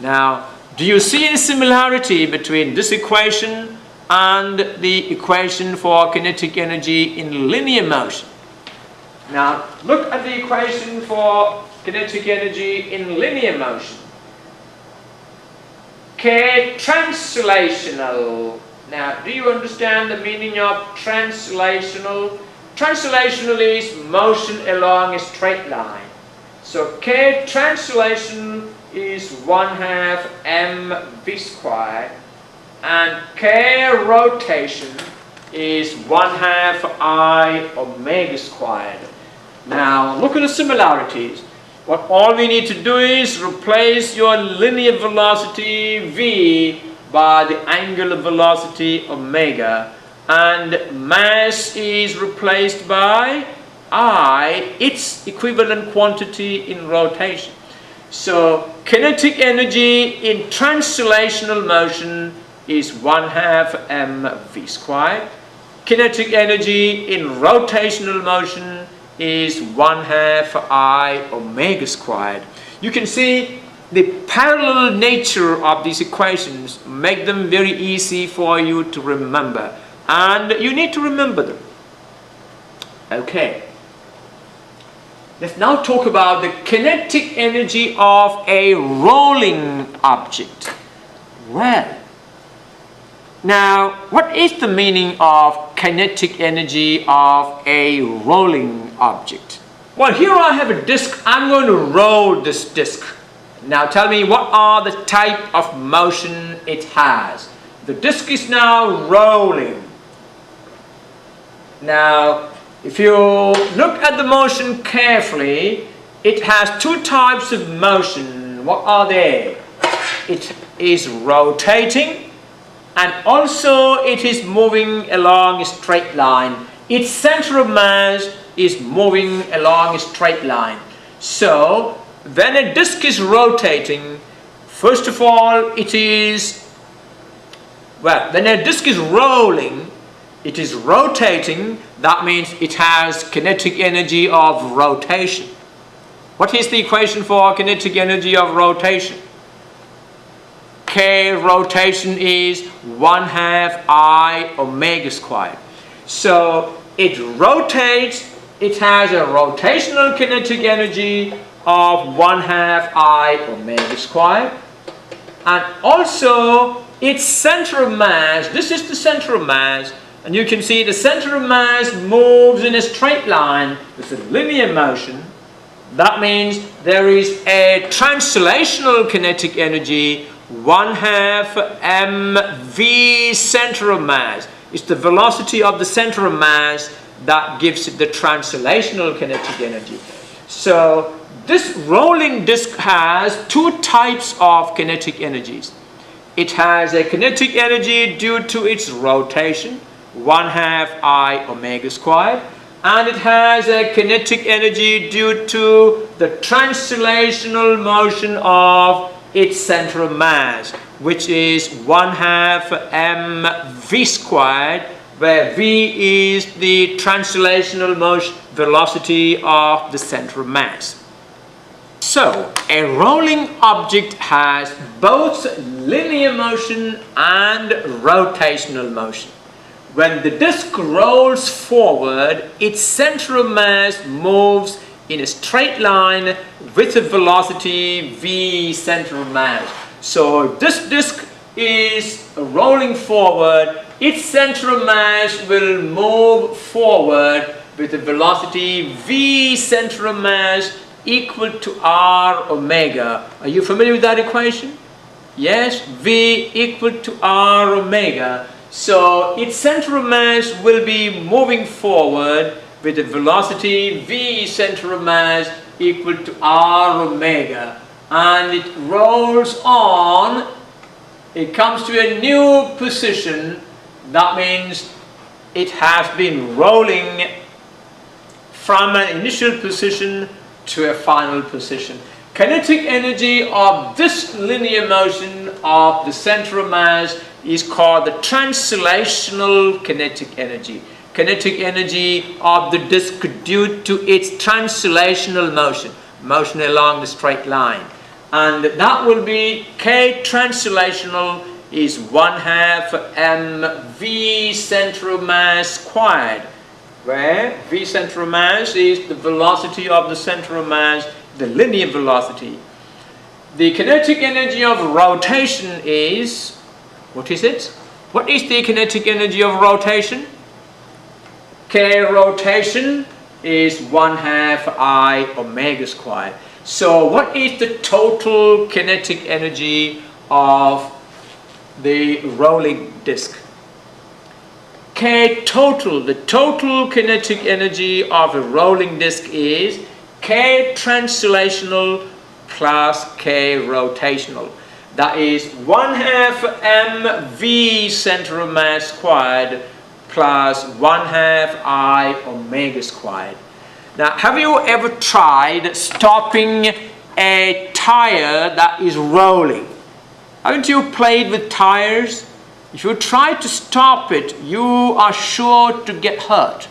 Now, do you see any similarity between this equation and the equation for kinetic energy in linear motion? Now, look at the equation for kinetic energy in linear motion. K translational. Now, do you understand the meaning of translational? Translational is motion along a straight line. So K translation is 1/2 mv squared, and K rotation is 1/2 I omega squared. Now look at the similarities. What all we need to do is replace your linear velocity v by the angular velocity omega, and mass is replaced by I, its equivalent quantity in rotation. So kinetic energy in translational motion is 1/2 mv squared. Kinetic energy in rotational motion is 1/2 I omega squared. You can see the parallel nature of these equations make them very easy for you to remember, and you need to remember them. Okay. Let's now talk about the kinetic energy of a rolling object. Well, now what is the meaning of kinetic energy of a rolling object? Well, here I have a disc. I'm going to roll this disc. Now tell me, what are the type of motion it has? The disc is now rolling. Now, if you look at the motion carefully, it has two types of motion. What are they? It is rotating, and also it is moving along a straight line. Its center of mass is moving along a straight line. So, when a disc is rotating, first of all, when a disc is rolling, it is rotating. That means it has kinetic energy of rotation. What is the equation for kinetic energy of rotation? K rotation is 1/2 I omega squared. So it rotates, it has a rotational kinetic energy of 1/2 I omega squared. And also its center of mass, this is the center of mass, and you can see the center of mass moves in a straight line with a linear motion. That means there is a translational kinetic energy 1/2 mv center of mass. It's the velocity of the center of mass that gives it the translational kinetic energy. So this rolling disc has two types of kinetic energies. It has a kinetic energy due to its rotation, 1/2 I omega squared, and it has a kinetic energy due to the translational motion of its center of mass, which is 1/2 mv squared, where v is the translational motion velocity of the center of mass. So, a rolling object has both linear motion and rotational motion. When the disc rolls forward, its center of mass moves in a straight line with a velocity v center of mass. So this disc is rolling forward, its center of mass will move forward with a velocity v center of mass equal to r omega. Are you familiar with that equation? Yes, v equal to r omega. So its center of mass will be moving forward with a velocity v center of mass equal to r omega, and it rolls on. It comes to a new position. That means it has been rolling from an initial position to a final position. Kinetic energy of this linear motion of the center of mass is called the translational kinetic energy. Kinetic energy of the disc due to its translational motion, motion along the straight line. and that will be K translational is 1/2 mv center of mass squared, where v center of mass is the velocity of the center of mass, the linear velocity. The kinetic energy of rotation is, what is it? What is the kinetic energy of rotation? K rotation is 1/2 I omega squared. So what is the total kinetic energy of the rolling disk? K total, the total kinetic energy of a rolling disk is K translational plus K rotational. That is 1/2 mv center of mass squared plus 1/2 I omega squared. Now, have you ever tried stopping a tire that is rolling? Haven't you played with tires? If you try to stop it, you are sure to get hurt,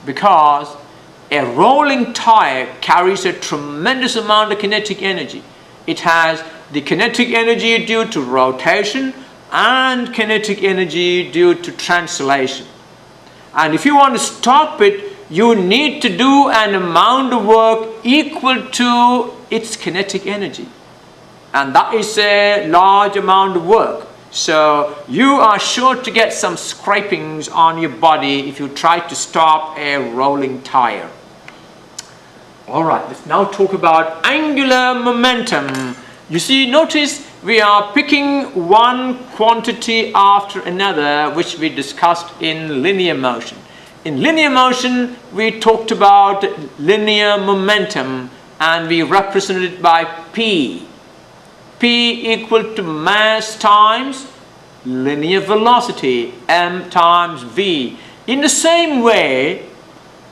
because a rolling tire carries a tremendous amount of kinetic energy. It has the kinetic energy due to rotation and kinetic energy due to translation. And if you want to stop it, you need to do an amount of work equal to its kinetic energy. And that is a large amount of work. So you are sure to get some scrapings on your body if you try to stop a rolling tire. Alright, let's now talk about angular momentum. You see, notice we are picking one quantity after another, which we discussed in linear motion. In linear motion, we talked about linear momentum, and we represented it by P. P equal to mass times linear velocity, m times v. In the same way,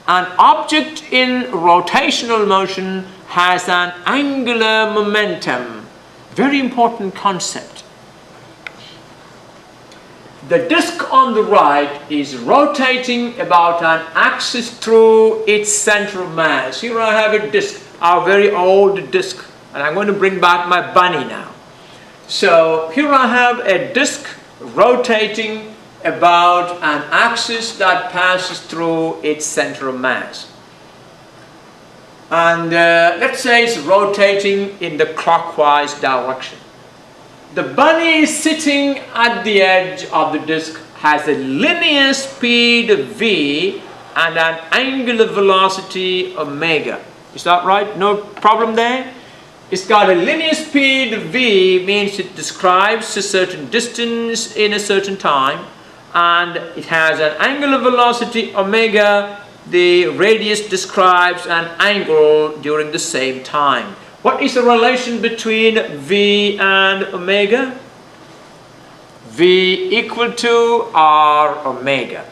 an object in rotational motion has an angular momentum. Very important concept. The disk on the right is rotating about an axis through its center of mass. Here I have a disk, a very old disk, and I'm going to bring back my bunny now. So here I have a disk rotating about an axis that passes through its center of mass. And let's say it's rotating in the clockwise direction. The bunny is sitting at the edge of the disk, has a linear speed v and an angular velocity omega. Is that right? No problem there? It's got a linear speed v, means it describes a certain distance in a certain time, and it has an angular velocity omega. The radius describes an angle during the same time. What is the relation between v and omega? V equal to r omega.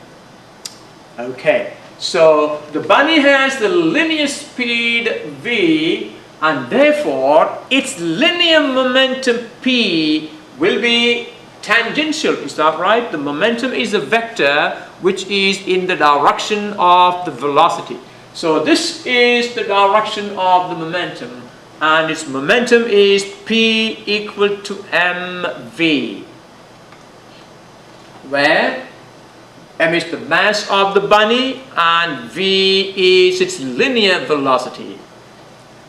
Okay, so the bunny has the linear speed v, and therefore its linear momentum p will be tangential. Is that right? The momentum is a vector which is in the direction of the velocity. So this is the direction of the momentum, and its momentum is p equal to mv, where m is the mass of the bunny and v is its linear velocity.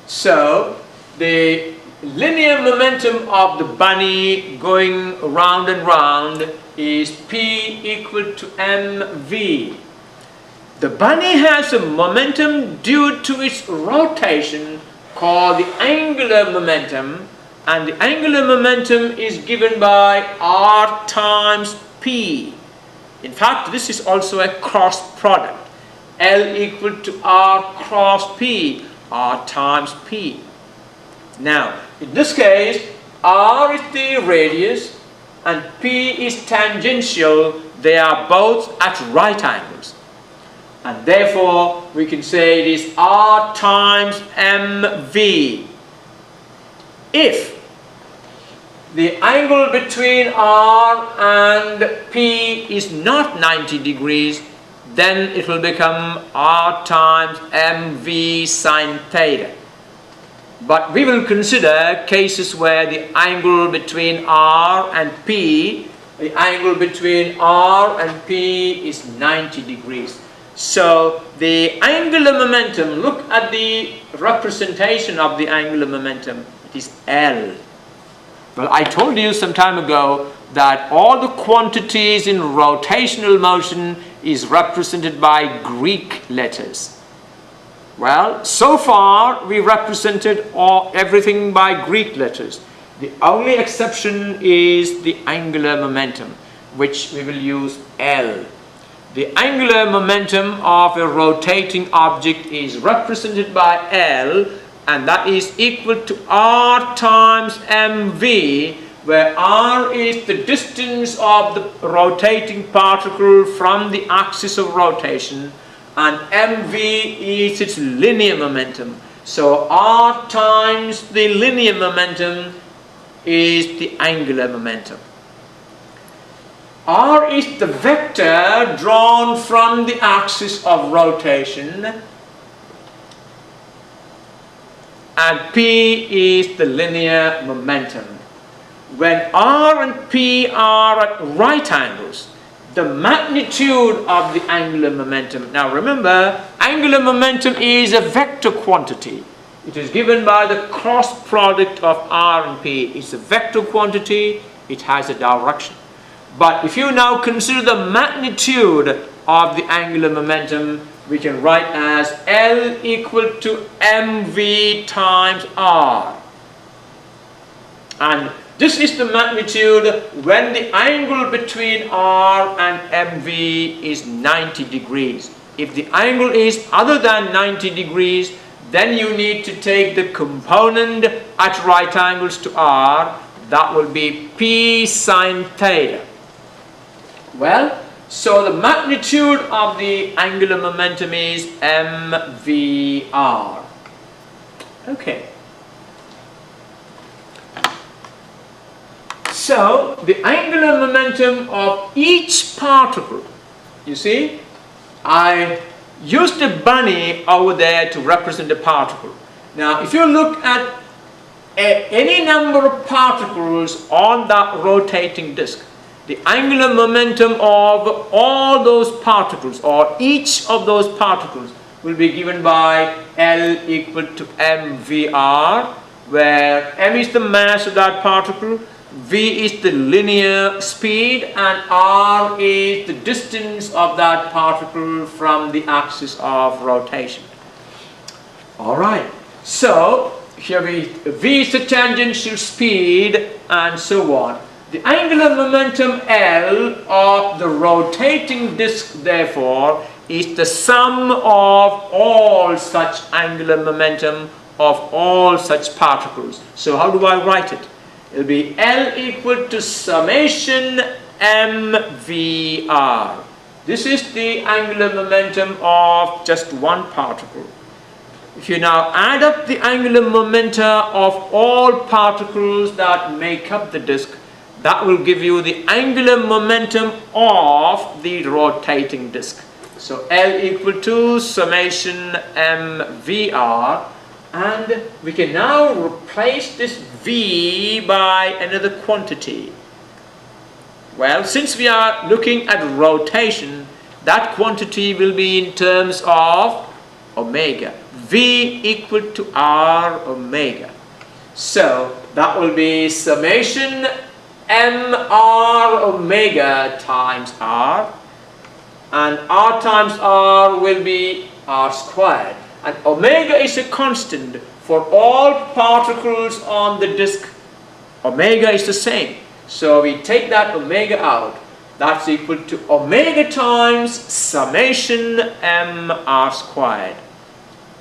So the linear momentum of the bunny going round and round is p equal to mv. The bunny has a momentum due to its rotation called the angular momentum, and the angular momentum is given by r times p. In fact, this is also a cross product. L equal to r cross p, r times p. Now, in this case, r is the radius and p is tangential. They are both at right angles. And therefore, we can say it is r times mv. If the angle between r and p is not 90 degrees, then it will become r times mv sine theta. But we will consider cases where the angle between R and P, the angle between R and P is 90 degrees. So the angular momentum, look at the representation of the angular momentum, it is L. Well, I told you some time ago that all the quantities in rotational motion is represented by Greek letters. Well, so far we represented everything by Greek letters. The only exception is the angular momentum, which we will use L. The angular momentum of a rotating object is represented by L, and that is equal to R times mv, where R is the distance of the rotating particle from the axis of rotation, and mv is its linear momentum. So R times the linear momentum is the angular momentum. R is the vector drawn from the axis of rotation, and P is the linear momentum. When R and P are at right angles, the magnitude of the angular momentum, now remember, angular momentum is a vector quantity. It is given by the cross product of R and P. It's a vector quantity, it has a direction. But if you now consider the magnitude of the angular momentum, we can write as L equal to mv times R. And this is the magnitude when the angle between R and mv is 90 degrees. If the angle is other than 90 degrees, then you need to take the component at right angles to R. That will be P sine theta. Well, so the magnitude of the angular momentum is mvr. Okay. So the angular momentum of each particle, you see, I used a bunny over there to represent a particle. Now if you look at any number of particles on that rotating disk, the angular momentum of all those particles, or each of those particles, will be given by L equal to mvr, where m is the mass of that particle, v is the linear speed, and r is the distance of that particle from the axis of rotation. Alright, so here v is the tangential speed, and so on. The angular momentum L of the rotating disk, therefore, is the sum of all such angular momentum of all such particles. So how do I write it? It will be L equal to summation mvr. This is the angular momentum of just one particle. If you now add up the angular momenta of all particles that make up the disk, that will give you the angular momentum of the rotating disk. So L equal to summation mvr, and we can now replace this v by another quantity. Well, since we are looking at rotation, that quantity will be in terms of omega. V equal to r omega. So that will be summation mr omega times r, and r times r will be r squared, and omega is a constant for all particles on the disk. Omega is the same, so we take that omega out. That's equal to omega times summation mr squared.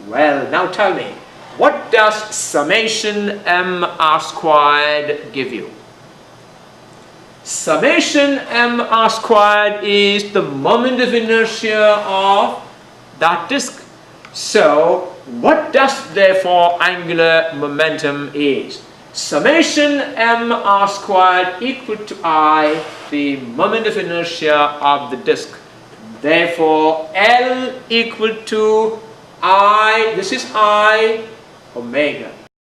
Well, now tell me, what does summation mr squared give you? Summation mr squared is the moment of inertia of that disk. So what does therefore angular momentum is? Summation mr squared equal to I, the moment of inertia of the disk. Therefore L equal to I, this is I, omega.